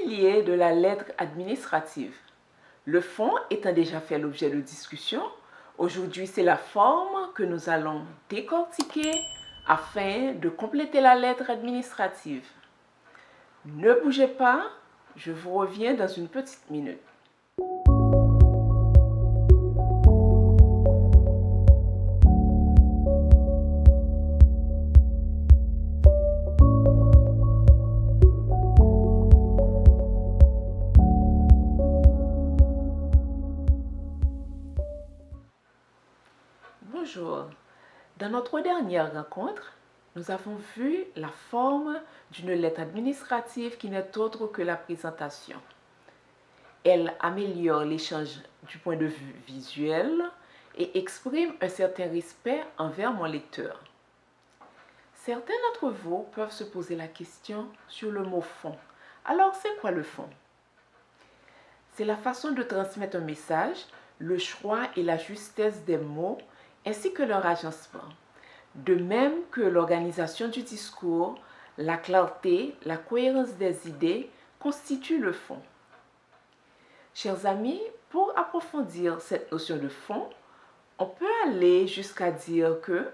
familier de la lettre administrative. Le fond étant déjà fait l'objet de discussion, aujourd'hui c'est la forme que nous allons décortiquer afin de compléter la lettre administrative. Ne bougez pas, je vous reviens dans une petite minute. Bonjour, dans notre dernière rencontre, nous avons vu la forme d'une lettre administrative qui n'est autre que la présentation. Elle améliore l'échange du point de vue visuel et exprime un certain respect envers mon lecteur. Certains d'entre vous peuvent se poser la question sur le mot fond. Alors, c'est quoi le fond? C'est la façon de transmettre un message, le choix et la justesse des mots ainsi que leur agencement. De même que l'organisation du discours, la clarté, la cohérence des idées constituent le fond. Chers amis, pour approfondir cette notion de fond, on peut aller jusqu'à dire que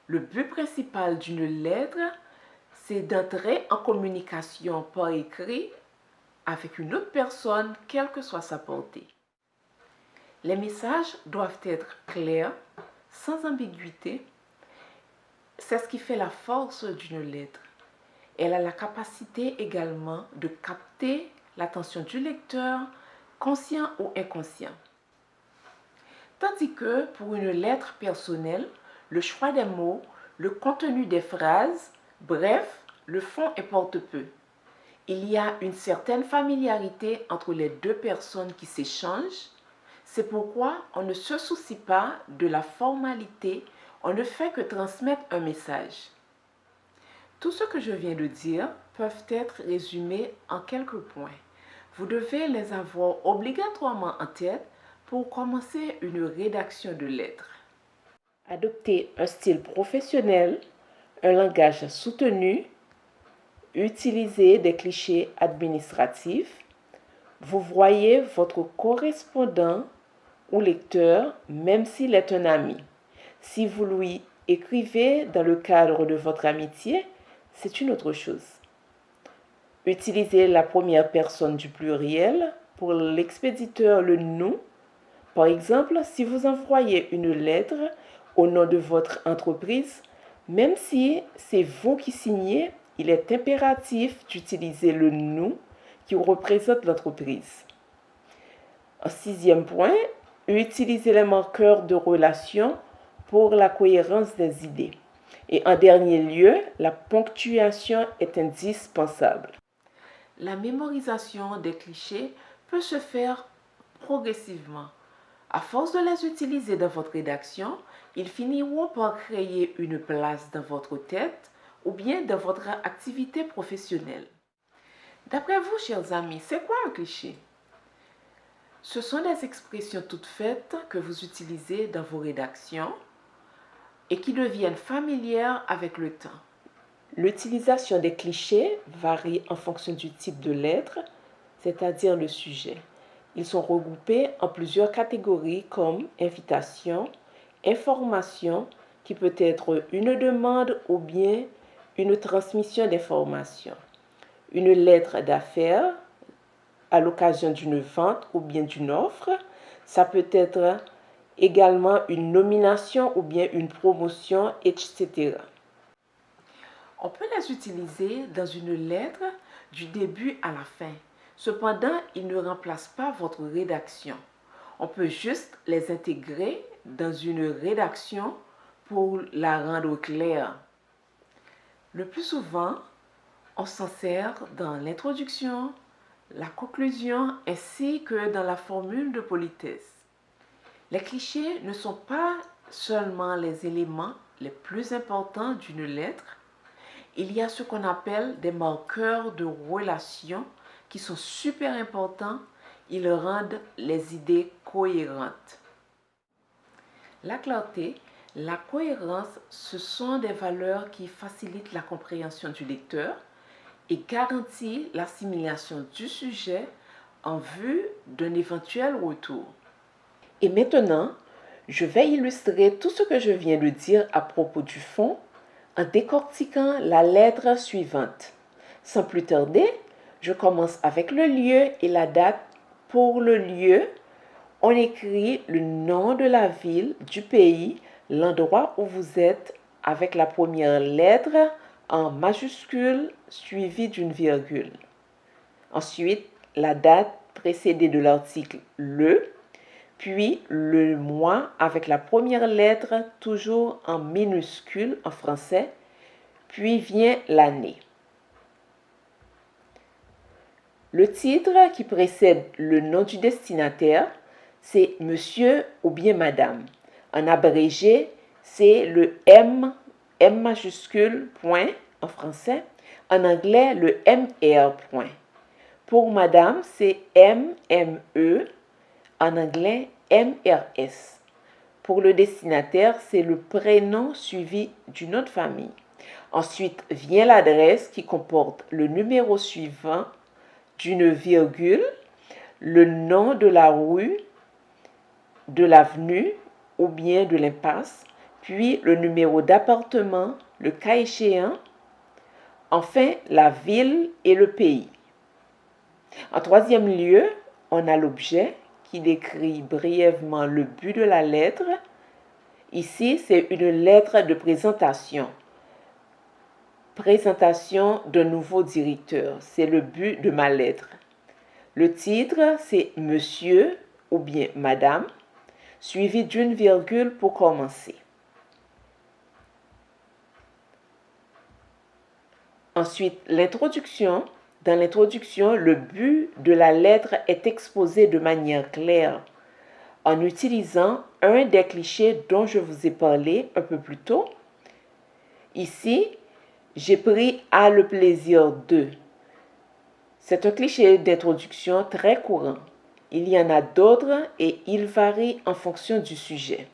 le but principal d'une lettre, c'est d'entrer en communication par écrit avec une autre personne, quelle que soit sa portée. Les messages doivent être clairs, sans ambiguïté. C'est ce qui fait la force d'une lettre. Elle a la capacité également de capter l'attention du lecteur, conscient ou inconscient. Tandis que pour une lettre personnelle, le choix des mots, le contenu des phrases, bref, le fond importe peu. Il y a une certaine familiarité entre les deux personnes qui s'échangent. C'est pourquoi on ne se soucie pas de la formalité, on ne fait que transmettre un message. Tout ce que je viens de dire peuvent être résumés en quelques points. Vous devez les avoir obligatoirement en tête pour commencer une rédaction de lettres. Adoptez un style professionnel, un langage soutenu, utilisez des clichés administratifs. Vous voyez votre correspondant ou lecteur, même s'il est un ami. Si vous lui écrivez dans le cadre de votre amitié, c'est une autre chose. Utilisez la première personne du pluriel pour l'expéditeur, le nous. Par exemple, si vous envoyez une lettre au nom de votre entreprise, même si c'est vous qui signez, il est impératif d'utiliser le nous qui représente l'entreprise. En sixième point, utilisez les marqueurs de relation pour la cohérence des idées. Et en dernier lieu, la ponctuation est indispensable. La mémorisation des clichés peut se faire progressivement. À force de les utiliser dans votre rédaction, ils finiront par créer une place dans votre tête ou bien dans votre activité professionnelle. D'après vous, chers amis, c'est quoi un cliché? Ce sont des expressions toutes faites que vous utilisez dans vos rédactions et qui deviennent familières avec le temps. L'utilisation des clichés varie en fonction du type de lettre, c'est-à-dire le sujet. Ils sont regroupés en plusieurs catégories comme invitation, information, qui peut être une demande ou bien une transmission d'informations, une lettre d'affaires à l'occasion d'une vente ou bien d'une offre. Ça peut être également une nomination ou bien une promotion, etc. On peut les utiliser dans une lettre du début à la fin. Cependant, ils ne remplacent pas votre rédaction. On peut juste les intégrer dans une rédaction pour la rendre claire. Le plus souvent, on s'en sert dans l'introduction, la conclusion ainsi que dans la formule de politesse. Les clichés ne sont pas seulement les éléments les plus importants d'une lettre. Il y a ce qu'on appelle des marqueurs de relation qui sont super importants. Ils rendent les idées cohérentes. La clarté, la cohérence, ce sont des valeurs qui facilitent la compréhension du lecteur. et garantit l'assimilation du sujet en vue d'un éventuel retour. Et maintenant, je vais illustrer tout ce que je viens de dire à propos du fond en décortiquant la lettre suivante. Sans plus tarder, je commence avec le lieu et la date. Pour le lieu, on écrit le nom de la ville, du pays, l'endroit où vous êtes avec la première lettre en majuscule suivie d'une virgule. Ensuite, la date précédée de l'article le, puis le mois avec la première lettre toujours en minuscule en français, puis vient l'année. Le titre qui précède le nom du destinataire, c'est monsieur ou bien madame. En abrégé, c'est le M majuscule, point en français. En anglais, le MR, point. Pour madame, c'est MME. En anglais, MRS. Pour le destinataire, c'est le prénom suivi du nom de famille. Ensuite vient l'adresse qui comporte le numéro suivant d'une virgule, le nom de la rue, de l'avenue ou bien de l'impasse, puis le numéro d'appartement, le cas échéant, enfin la ville et le pays. En troisième lieu, on a l'objet qui décrit brièvement le but de la lettre. Ici, c'est une lettre de présentation. Présentation d'un nouveau directeur, c'est le but de ma lettre. Le titre, c'est monsieur ou bien madame, suivi d'une virgule pour commencer. Ensuite, l'introduction. Dans l'introduction, le but de la lettre est exposé de manière claire en utilisant un des clichés dont je vous ai parlé un peu plus tôt. Ici, j'ai pris « a le plaisir de ». C'est un cliché d'introduction très courant. Il y en a d'autres et il varie en fonction du sujet.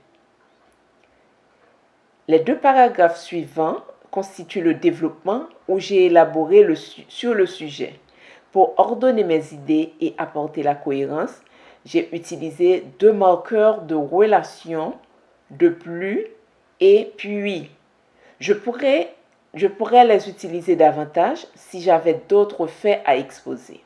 Les deux paragraphes suivants constituent le développement où j'ai élaboré sur le sujet. Pour ordonner mes idées et apporter la cohérence, j'ai utilisé deux marqueurs de relation, de plus et puis. Je pourrais les utiliser davantage si j'avais d'autres faits à exposer.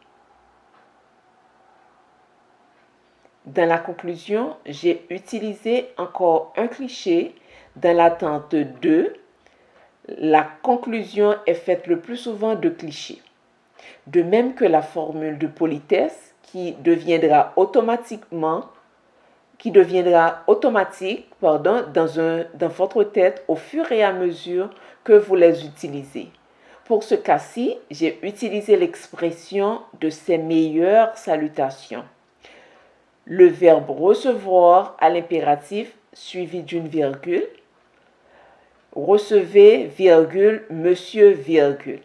Dans la conclusion, j'ai utilisé encore un cliché dans l'attente de. La conclusion est faite le plus souvent de clichés. De même que la formule de politesse qui deviendra automatique dans votre tête au fur et à mesure que vous les utilisez. Pour ce cas-ci, j'ai utilisé l'expression de ses meilleures salutations. Le verbe recevoir à l'impératif suivi d'une virgule. Recevez, virgule, monsieur, virgule.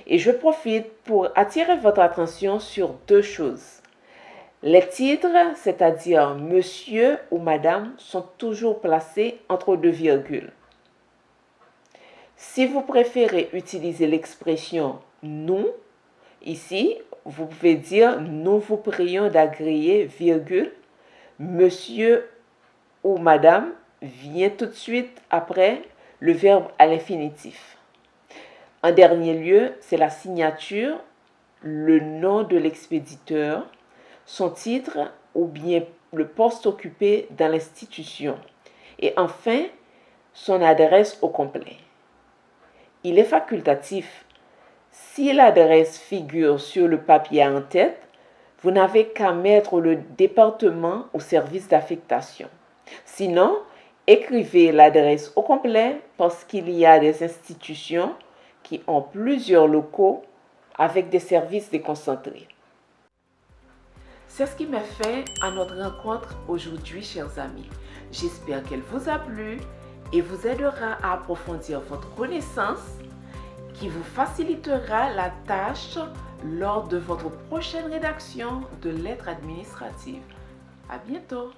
Et je profite pour attirer votre attention sur deux choses. Les titres, c'est-à-dire monsieur ou madame, sont toujours placés entre deux virgules. Si vous préférez utiliser l'expression nous, ici, vous pouvez dire nous vous prions d'agréer, virgule, monsieur ou madame vient tout de suite après le verbe à l'infinitif. En dernier lieu, c'est la signature, le nom de l'expéditeur, son titre ou bien le poste occupé dans l'institution. Et enfin, son adresse au complet. Il est facultatif. Si l'adresse figure sur le papier en tête, vous n'avez qu'à mettre le département au service d'affectation. Sinon, écrivez l'adresse au complet parce qu'il y a des institutions qui ont plusieurs locaux avec des services déconcentrés. C'est ce qui m'a fait à notre rencontre aujourd'hui, chers amis. J'espère qu'elle vous a plu et vous aidera à approfondir votre connaissance qui vous facilitera la tâche lors de votre prochaine rédaction de lettres administratives. À bientôt!